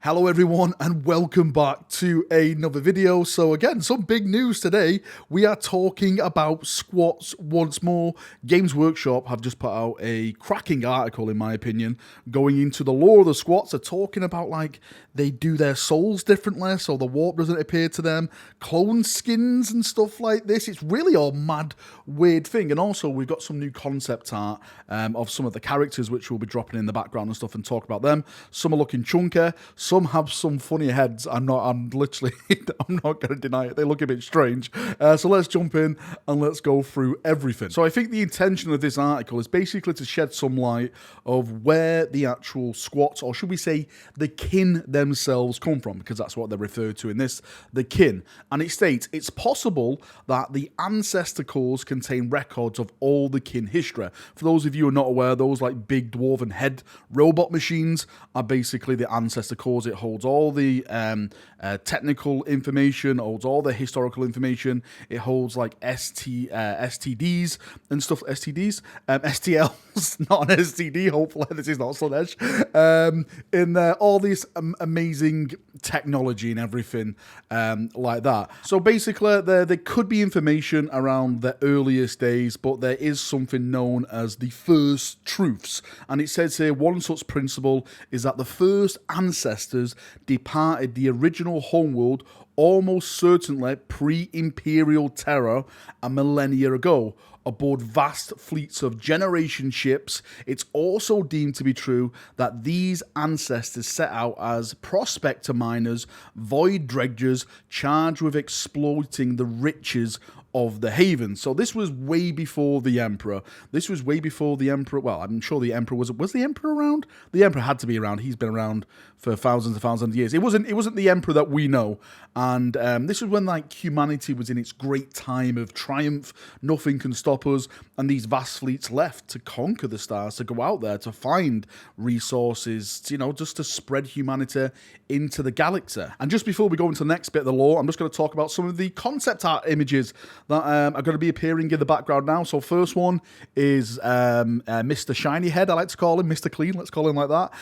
Hello everyone and welcome back to another video. So again, some big news today. We are talking about squats once more. Games Workshop have just put out a cracking article, in my opinion, going into the lore of the squats. They're talking about like they do their souls differently, so the warp doesn't appear to them, clone skins and stuff like this. It's really a mad, weird thing. And also we've got some new concept art of some of the characters which we'll be dropping in the background and stuff and talk about them. Some are looking chunky. Some have some funny heads. I'm not going to deny it. They look a bit strange. So let's jump in and let's go through everything. So I think the intention of this article is basically to shed some light of where the actual squats, or should we say the kin themselves, come from, because that's what they're referred to in this, the kin. And it states, it's possible that the ancestor cores contain records of all the kin history. For those of you who are not aware, those like big dwarven head robot machines are basically the ancestor cores. It holds all the technical information, holds all the historical information. It holds like STDs and stuff. STLs, not an STD. Hopefully, this is not Slanesh. In all this amazing technology and everything like that. So basically, there could be information around the earliest days, but there is something known as the first truths. And it says here, one such principle is that the first ancestors departed the original homeworld almost certainly pre-imperial terror a millennia ago, aboard vast fleets of generation ships. It's also deemed to be true that these ancestors set out as prospector miners, void dredgers, charged with exploiting the riches of the haven. So this was way before the Emperor. This was way before the Emperor. Well, I'm sure the Emperor was the Emperor around? The Emperor had to be around. He's been around for thousands and thousands of years. It wasn't the Emperor that we know. And this was when like humanity was in its great time of triumph. Nothing can stop us. And these vast fleets left to conquer the stars, to go out there, to find resources, you know, just to spread humanity into the galaxy. And just before we go into the next bit of the lore, I'm just going to talk about some of the concept art images that are going to be appearing in the background now. So first one is Mr. Shiny Head, I like to call him, Mr. Clean, let's call him like that.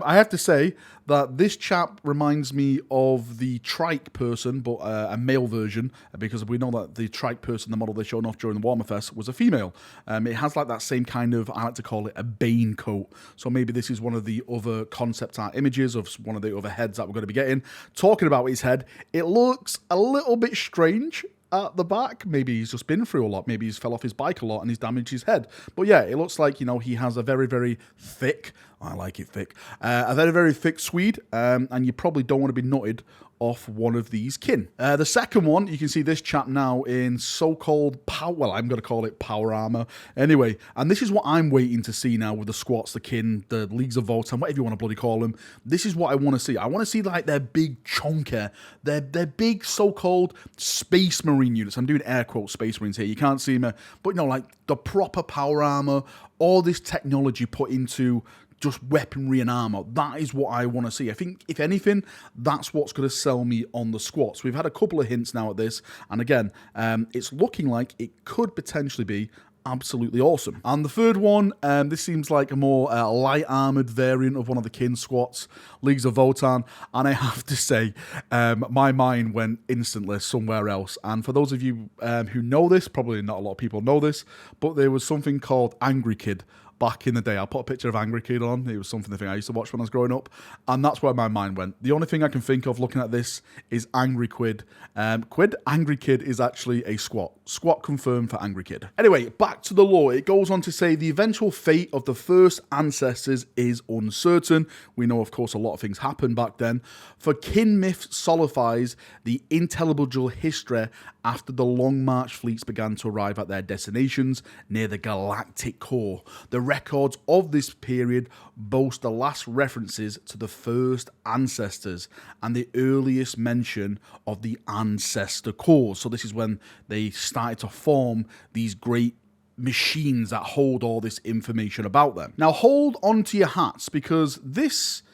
I have to say that this chap reminds me of the trike person, but a male version, because we know that the trike person, the model they showed off during the Warhammer Fest, was a female. It has like that same kind of, I like to call it a Bane coat. So maybe this is one of the other concept art images of one of the other heads that we're going to be getting. Talking about his head, it looks a little bit strange at the back. Maybe he's just been through a lot. Maybe he's fell off his bike a lot and he's damaged his head. But yeah, it looks like, you know, he has a very, very thick, I like it thick, a very, very thick Swede, and you probably don't want to be nutted off one of these kin. The second one, you can see this chap now in so-called power, well, I'm going to call it power armor. Anyway, and this is what I'm waiting to see now with the squats, the kin, the Leagues of Votan, whatever you want to bloody call them. This is what I want to see. I want to see like their big chunker, their big so-called space marine units. I'm doing air quote space marines here. You can't see me, but you know, like the proper power armor, all this technology put into just weaponry and armor. That is what I want to see. I think, if anything, that's what's going to sell me on the squats. We've had a couple of hints now at this, and again, it's looking like it could potentially be absolutely awesome. And the third one, this seems like a more light armored variant of one of the kin squats, Leagues of Votan, and I have to say, my mind went instantly somewhere else. And for those of you who know this, probably not a lot of people know this, but there was something called Angry Kid back in the day. I'll put a picture of Angry Kid on. It was something I used to watch when I was growing up, and that's where my mind went. The only thing I can think of looking at this is Angry Quid. Angry Kid is actually a squat. Squat confirmed for Angry Kid. Anyway, back to the lore. It goes on to say the eventual fate of the first ancestors is uncertain. We know, of course, a lot of things happened back then. For kin myth solidifies the intelligible history after the Long March fleets began to arrive at their destinations near the galactic core. The records of this period boast the last references to the first ancestors and the earliest mention of the ancestor cores. So this is when they started to form these great machines that hold all this information about them. Now hold on to your hats, because this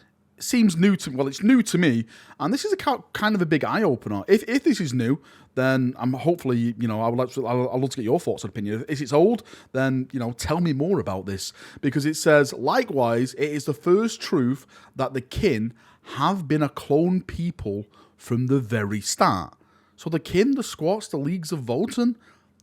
seems new to, well, it's new to me, and this is a kind of a big eye opener. If this is new, then I'm hopefully, I'd love to get your thoughts and opinion. If it's old, then, tell me more about this, because it says, likewise, it is the first truth that the kin have been a clone people from the very start. So the kin, the squats, the Leagues of Votan,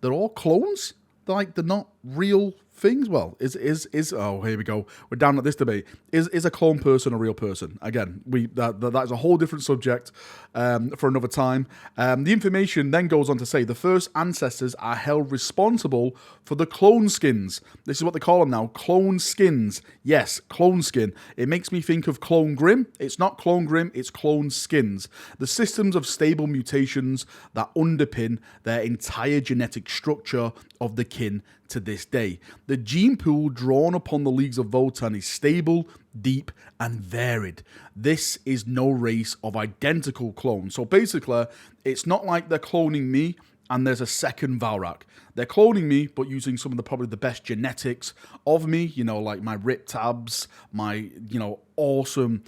they're all clones? They're not real things. Well, oh, here we go. We're down at this debate. Is a clone person a real person? Again, that's a whole different subject for another time. The information then goes on to say the first ancestors are held responsible for the clone skins. This is what they call them now, clone skins. Yes, clone skin. It makes me think of Clone Grim. It's not Clone Grim, it's clone skins. The systems of stable mutations that underpin their entire genetic structure of the kin to this day. The gene pool drawn upon the Leagues of Votan is stable, deep, and varied. This is no race of identical clones. So basically, it's not like they're cloning me and there's a second Valrak. They're cloning me, but using some of probably the best genetics of me, like my ripped abs, my, awesome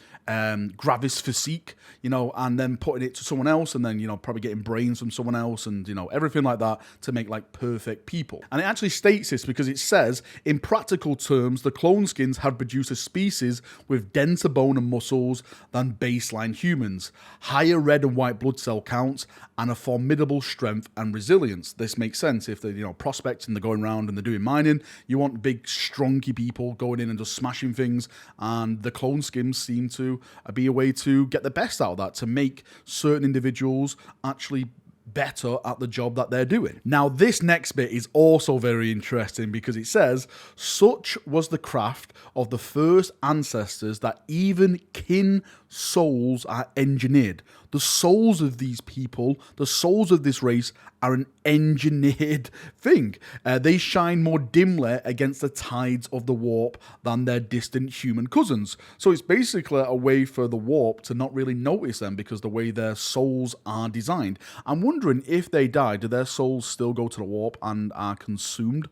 gravis physique, and then putting it to someone else, and then, probably getting brains from someone else, and, everything like that to make, perfect people. And it actually states this because it says, in practical terms, the clone skins have produced a species with denser bone and muscles than baseline humans, higher red and white blood cell counts, and a formidable strength and resilience. This makes sense if they're, prospects and they're going around and they're doing mining. You want big, strongy people going in and just smashing things, and the clone skins seem to be a way to get the best out of that, to make certain individuals actually better at the job that they're doing. Now, this next bit is also very interesting because it says, such was the craft of the first ancestors that even kin souls are engineered. The souls of these people, the souls of this race, are an engineered thing. They shine more dimly against the tides of the warp than their distant human cousins. So it's basically a way for the warp to not really notice them because the way their souls are designed. I'm wondering if they die, do their souls still go to the warp and are consumed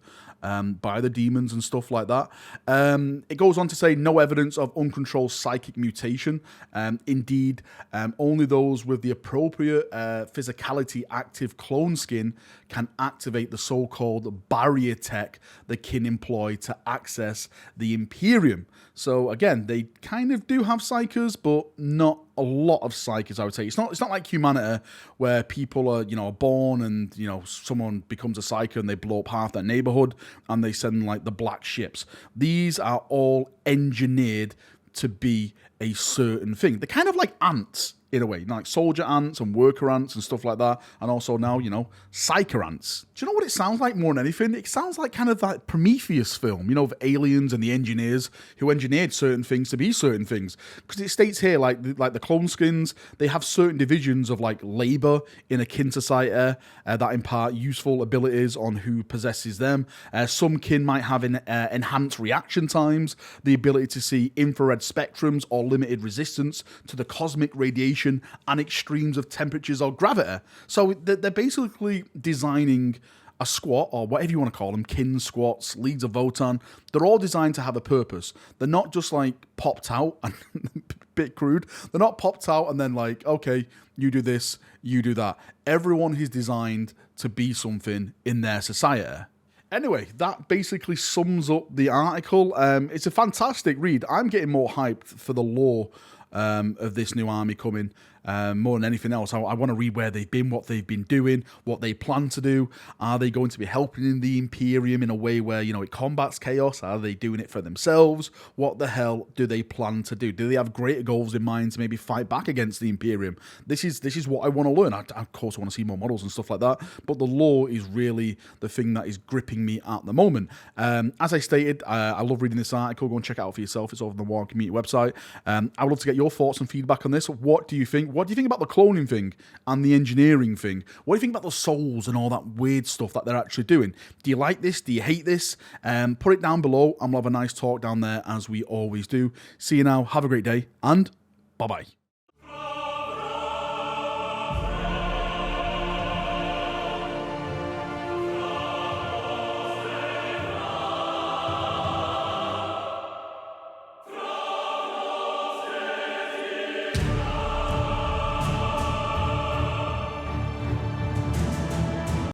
by the demons and stuff like that? It goes on to say no evidence of uncontrolled psychic mutation. Indeed, only those with the appropriate physicality active clone skin can activate the so-called barrier tech the kin employ to access the Imperium. So again, they kind of do have psychers, but not a lot of psychers, I would say. It's not like humanity where people are, born and, someone becomes a psyker and they blow up half their neighborhood and they send the black ships. These are all engineered to be a certain thing. They're kind of like ants in a way, like soldier ants and worker ants and stuff like that. And also now, psyker ants. Do you know what it sounds like more than anything? It sounds like kind of that Prometheus film, of aliens and the engineers who engineered certain things to be certain things. Because it states here, like the clone skins, they have certain divisions of labor in a kin society that impart useful abilities on who possesses them. Some kin might have enhanced reaction times, the ability to see infrared spectrums or limited resistance to the cosmic radiation and extremes of temperatures or gravity. So they're basically designing a squat, or whatever you want to call them, kin squats, Leagues of Votan. They're all designed to have a purpose. They're not just popped out and bit crude. They're not popped out and then okay, you do this, you do that. Everyone is designed to be something in their society. Anyway, that basically sums up the article. It's a fantastic read. I'm getting more hyped for the lore of this new army coming. More than anything else, I want to read where they've been, what they've been doing, what they plan to do. Are they going to be helping in the Imperium in a way where, it combats chaos? Are they doing it for themselves? What the hell do they plan to do? Do they have greater goals in mind to maybe fight back against the Imperium? This is what I want to learn. I of course, want to see more models and stuff like that, but the lore is really the thing that is gripping me at the moment. As I stated, I love reading this article. Go and check it out for yourself. It's over on the Warhammer community website. I would love to get your thoughts and feedback on this. What do you think? What do you think about the cloning thing and the engineering thing? What do you think about the souls and all that weird stuff that they're actually doing? Do you like this? Do you hate this? Put it down below and we'll have a nice talk down there as we always do. See you now. Have a great day and bye-bye.